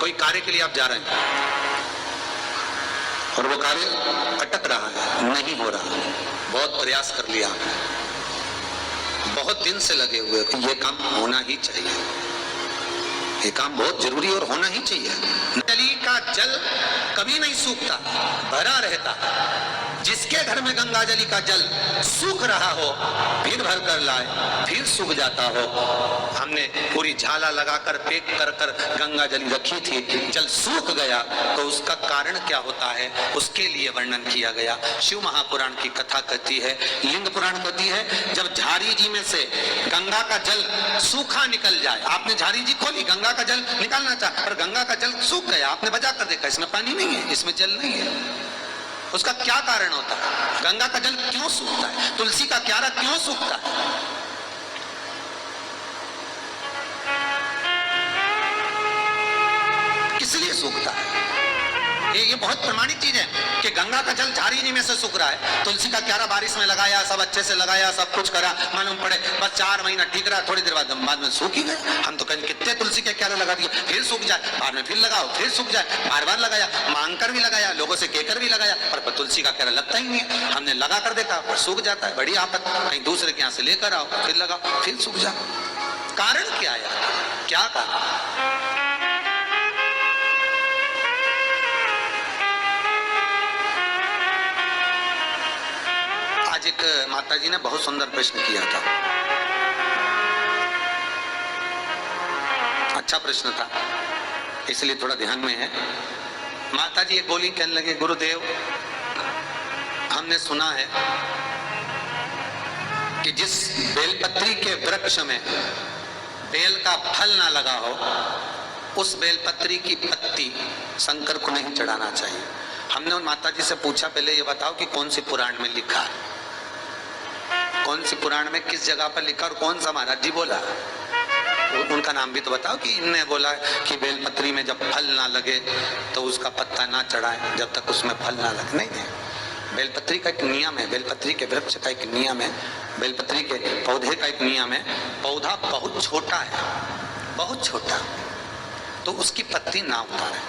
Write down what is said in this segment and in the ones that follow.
कोई कार्य के लिए आप जा रहे हैं और वो कार्य अटक रहा है, नहीं हो रहा, बहुत प्रयास कर लिया, बहुत दिन से लगे हुए कि ये काम होना ही चाहिए, ये काम बहुत जरूरी और होना ही चाहिए। नली का जल कभी नहीं सूखता, भरा रहता। जिसके घर में गंगा जली का जल सूख रहा हो, फिर भर कर लाए, फिर सूख जाता हो। हमने पूरी झाला लगाकर पैक कर कर गंगा जली रखी थी, जल सूख गया तो उसका कारण क्या होता है, उसके लिए वर्णन किया गया। शिव महापुराण की कथा कहती है, लिंग पुराण कहती है, जब झारी जी में से गंगा का जल सूखा निकल जाए, आपने झारी जी खोली, गंगा का जल निकालना चाहा पर गंगा का जल सूख गया, आपने बजा कर देखा इसमें पानी नहीं है, इसमें जल नहीं है। उसका क्या कारण होता है? गंगा का जल क्यों सूखता है? तुलसी का क्यारा क्यों सूखता है? किस लिए सूखता है? ये बहुत प्रमाणित चीज है कि गंगा का जल झारी जी में से सूख रहा है, तुलसी का क्यारा बारिश में लगाया, सब अच्छे से लगाया, सब कुछ करा, मालूम पड़े बस 4 महीना ठीक रहा, थोड़ी देर बाद में सूख ही गया। हम तो कहें कितने तुलसी के क्यारे लगा दिए, फिर सूख जाए, बाद में फिर लगाओ, फिर सूख जाए, बार बार लगाया, मांग कर भी लगाया, लोगों से कहकर भी लगाया, पर तुलसी का क्यारा लगता ही नहीं है। हमने लगा कर देखा पर सूख जाता है, बड़ी आफत, कहीं दूसरे के यहाँ से लेकर आओ, फिर लगाओ, फिर सूख जाए। कारण क्या है? क्या कारण? आज एक माता जी ने बहुत सुंदर प्रश्न किया था, अच्छा प्रश्न था, इसलिए थोड़ा ध्यान में है। माता जी एक बोली, कहने लगे, गुरुदेव हमने सुना है कि जिस बेलपत्री के वृक्ष में बेल का फल ना लगा हो, उस बेलपत्री की पत्ती शंकर को नहीं चढ़ाना चाहिए। हमने उन माता जी से पूछा, पहले ये बताओ कि कौन सी पुराण में लिखा है, कौन सी पुराण में किस जगह पर लिखा और कौन सा महाराज जी बोला, उनका नाम भी तो बताओ कि इनने बोला कि बेलपत्री में जब फल ना लगे तो उसका पत्ता ना चढ़ाए जब तक उसमें फल ना लगे। नहीं, बेलपत्री का एक नियम है, बेलपत्री के वृक्ष का एक नियम है, बेलपत्री के पौधे का एक नियम है। पौधा बहुत छोटा है, बहुत छोटा, तो उसकी पत्ती ना उतारे।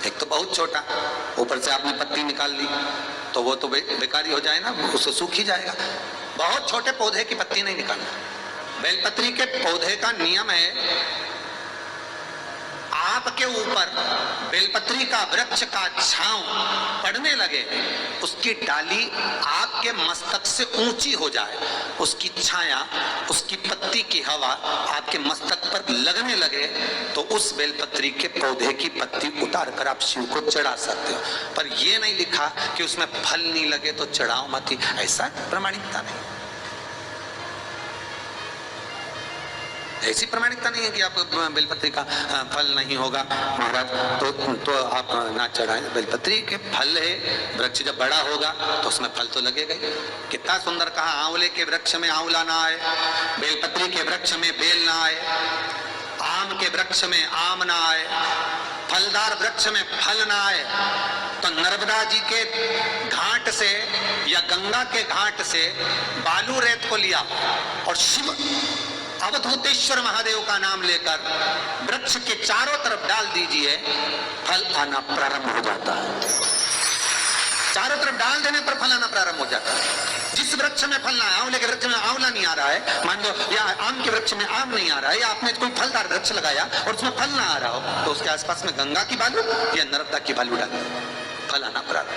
एक तो बहुत छोटा, ऊपर से आपने पत्ती निकाल ली तो वो तो बेकारी हो जाए ना, उससे सूख ही जाएगा। बहुत छोटे पौधे की पत्ती नहीं निकालना। बेलपत्री के पौधे का नियम है, आपके ऊपर बेलपत्री का वृक्ष का छांव पड़ने लगे, उसकी डाली आपके मस्तक से ऊंची हो जाए, उसकी छाया, उसकी पत्ती की हवा आपके मस्तक पर लगने लगे, तो उस बेलपत्री के पौधे की पत्ती उतार कर आप शिव को चढ़ा सकते हो। पर यह नहीं लिखा कि उसमें फल नहीं लगे तो चढ़ाओ मत, ऐसा प्रमाणिकता नहीं, ऐसी प्रमाणिकता नहीं है कि आप बेलपत्री का फल नहीं होगा महाराज तो आप ना चढ़ाएं। बेलपत्री के फल है, वृक्ष जब बड़ा होगा तो उसमें फल तो लगेगा ही। कितना सुंदर कहा, आंवले के वृक्ष में आंवला ना आए, बेलपत्री के वृक्ष में बेल ना आए, आम के वृक्ष में आम ना आए, फलदार वृक्ष में फल ना आए, तो नर्मदा जी के घाट से या गंगा के घाट से बालू रेत को लिया और शिव अवधूतेश्वर महादेव का नाम लेकर वृक्ष के चारों तरफ डाल दीजिए, फल आना प्रारंभ हो जाता है। चारों तरफ डाल देने पर फल आना प्रारंभ हो जाता है। जिस वृक्ष में फल ना है, आंवले के वृक्ष में आंवला नहीं आ रहा है, मान लो, या आम के वृक्ष में आम नहीं आ रहा है, या आपने कोई फलदार वृक्ष लगाया और उसमें फल ना आ रहा हो, तो उसके आसपास में गंगा की बालू या नर्मदा की बालू डाल, फल आना प्रारंभ।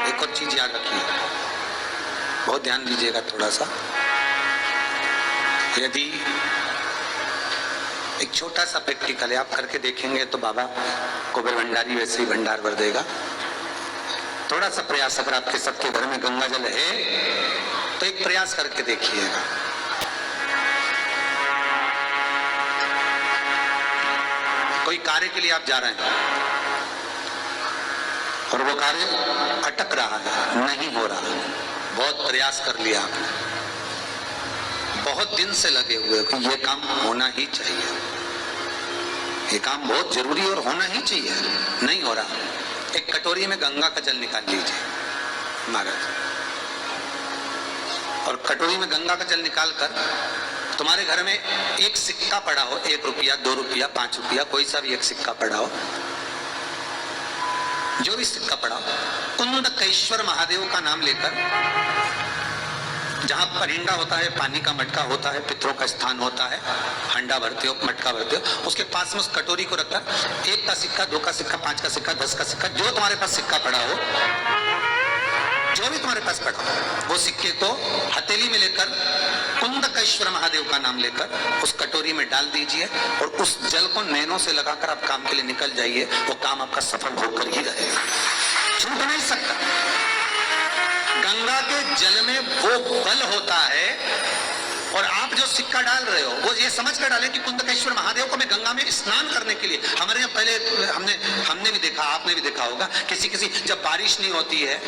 एक और चीज याद रखिए, बहुत ध्यान दीजिएगा थोड़ा सा। यदि एक छोटा सा प्रैक्टिकल है, आप करके देखेंगे तो बाबा कुबेर भंडारी वैसे ही भंडार भर देगा। थोड़ा सा प्रयास, अगर आपके सबके घर में गंगा जल है तो एक प्रयास करके देखिएगा। कोई कार्य के लिए आप जा रहे हैं और वो कार्य अटक रहा है, नहीं हो रहा, बहुत प्रयास कर लिया आपने, बहुत दिन से लगे हुए कि ये काम होना ही चाहिए, ये काम बहुत जरूरी और होना ही चाहिए, नहीं हो रहा। एक कटोरी में गंगा का जल निकाल लीजिए महाराज, और कटोरी में गंगा का जल निकाल कर तुम्हारे घर में एक सिक्का पड़ा हो, 1 रुपया, 2 रुपया, 5 रुपया, कोई सा भी एक सिक्का पड़ा हो, जो भी सिक्का पड़ा हो, कुंदकेश्वर महादेव का नाम लेकर, जहां परिंदा होता है, पानी का मटका होता है, पितरों का स्थान होता है, हंडा भरते हो, मटका भरते हो, उसके पास में उस कटोरी को रखकर 1 का सिक्का, 2 का सिक्का, 5 का सिक्का, 10 का सिक्का, जो तुम्हारे पास सिक्का पड़ा हो, जो भी तुम्हारे पास पड़ा हो, वो सिक्के को हथेली में लेकर कुंदकेश्वर महादेव का नाम लेकर उस कटोरी में डाल दीजिए और उस जल को नैनों से लगाकर आप काम के लिए निकल जाइए। वो काम आपका सफल होकर ही रहेगा, छूट नहीं सकता। गंगा के जल में वो बल होता है, और आप जो सिक्का डाल रहे हो वो ये समझ कर डालें कि कुंदकेश्वर महादेव को मैं गंगा में स्नान करने के लिए। हमारे यहाँ पहले हमने भी देखा, आपने भी देखा होगा, किसी जब बारिश नहीं होती है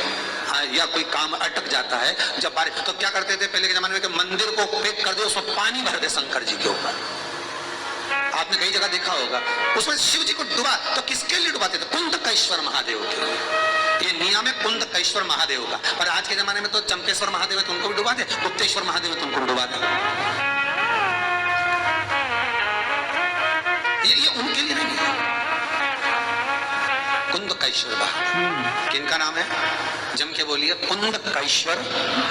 या कोई काम अटक जाता है, जब बारिश, तो क्या करते थे पहले के जमाने में कि मंदिर को पैक कर दो, उसमें पानी भर दे शंकर जी के ऊपर। आपने कई जगह देखा होगा, उसमें शिव जी को डुबा, तो किसके लिए डुबाते थे? कुंदकेश्वर महादेव के लिए। ये नियम है कुंदकेश्वर महादेव का। पर आज के जमाने में तो चमकेश्वर महादेव है तो उनको भी डुबा दे, गुप्तेश्वर महादेव है तो उनको डुबा दे। ये उनके लिए नहीं है। कुंदकेश्वर महादेव किनका नाम है? जम के बोलिए, कुंदकेश्वर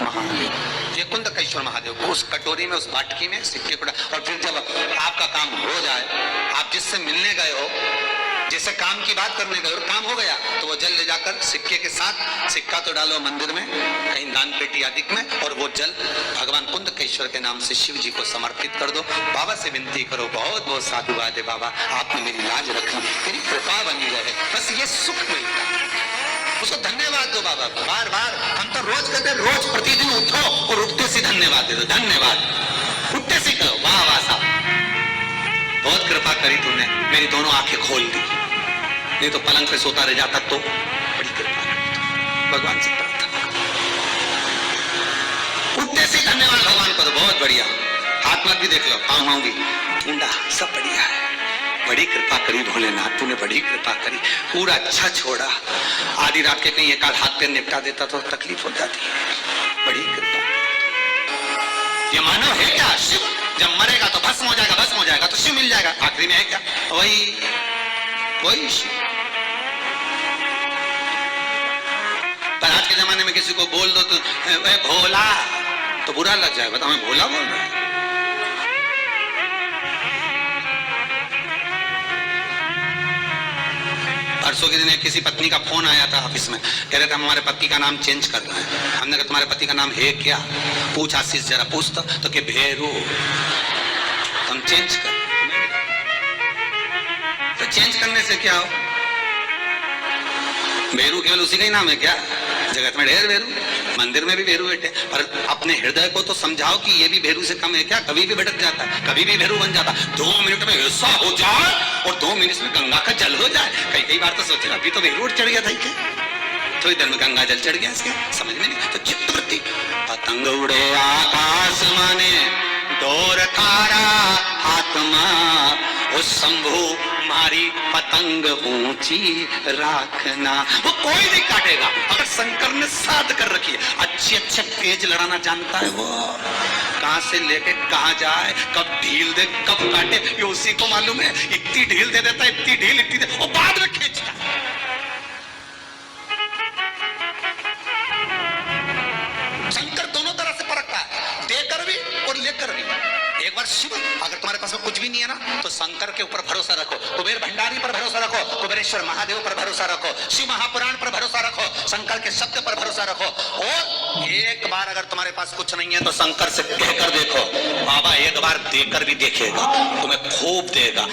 महादेव। ये कुंदकेश्वर महादेव को उस कटोरी में, उस बाटकी में सिक्के को, और फिर जब आपका काम हो जाए, आप जिससे मिलने गए हो, जैसे काम की बात करने गए और काम हो गया, तो वो जल ले जाकर सिक्के के साथ, सिक्का तो डालो मंदिर में, कहीं दान पेटी आदि में, और वो जल भगवान कुंदकेश्वर के नाम से शिव जी को समर्पित कर दो। बाबा से विनती करो, बहुत बहुत साधुवाद है बाबा, आपने मेरी लाज रखी, मेरी कृपा बनी रहे, बस ये सुख मिलता है। उसको धन्यवाद दो बाबा, बार बार। हम तो रोज कहते, रोज प्रतिदिन उठो और उठते से धन्यवाद दे दो, धन्यवाद, उठते से कहो, वाह वाह साहब, बहुत कृपा करी तूने, मेरी दोनों आंखें खोल दी, नहीं तो पलंग पे सोता रह जाता। तो बड़ी कृपा करी, भगवान से प्रार्थना, उठते से धन्यवाद भगवान को दो, बहुत बढ़िया। हाथ मत भी देख लो, पाँव भी, मुंडा सब बढ़िया है, बड़ी कृपा करी भोलेनाथ, तूने बड़ी कृपा करी, पूरा अच्छा छोड़ा। आधी रात के कहीं एक आध हाथ पैर निपटा देता तो तकलीफ हो जाती है, बड़ी कृपा। ये मानव है क्या? शिव जब मरेगा तो भस्म हो जाएगा, भस्म हो जाएगा तो शिव मिल जाएगा, आखिरी में है क्या? वही शिव। पर आज के जमाने में किसी को बोल दो तो भोला, तो बुरा लग जाएगा, तो हमें भोला बोल रहे हैं। परसों के दिन किसी पत्नी का फोन आया था ऑफिस में, कह रहे थे हम हमारे पति का नाम चेंज कर रहे हैं। हमने कहा तुम्हारे पति का नाम है क्या? पूछ आशीष जरा पूछ तो कि भेरू। हम चेंज कर, तो चेंज करने से क्या हो? भेरू केवल उसी का ही नाम है क्या? जगत में ढेर भेरू, मंदिर में भी भेरू बैठे, पर अपने हृदय को तो समझाओ कि ये भी भेरू से कम है क्या? कभी भी भटक जाता है, कभी भी भेरू बन जाता है। 2 मिनट में ऐसा हो जाए और 2 मिनट में गंगा का जल हो जाए। कई बार तो सोचे अभी तो भेरू चढ़ गया था, थोड़ी देर में गंगा जल चढ़ गया, इसके समझ में नहीं। तो चित्तवृत्ति, पतंग उड़े आकाश माने, डोर थारा आत्मा, उस शंभु मारी पतंग ऊंची राखना। वो कोई नहीं काटेगा अगर शंकर ने साध कर रखी है। अच्छे पेज लड़ाना जानता है वो, कहां से लेके कहां जाए, कब ढील दे कब काटे, ये उसी को मालूम है। इतनी ढील दे देता है, इतनी ढील वो बाद में खींचता है। शंकर दोनों तरह से परखता है, देकर भी और लेकर भी। एक बार शिव, अगर तुम्हारे पास में कुछ भी नहीं है ना, तो शंकर के ऊपर भरोसा रखो, कुबेर भंडारी पर भरोसा रखो, कुबेरेश्वर महादेव पर भरोसा रखो, शिव महापुराण पर भरोसा रखो, शंकर के शब्द पर भरोसा रखो। और एक बार अगर तुम्हारे पास कुछ नहीं है तो शंकर से कहकर देखो, बाबा एक बार देकर भी देखेगा, तुम्हें खूब देगा।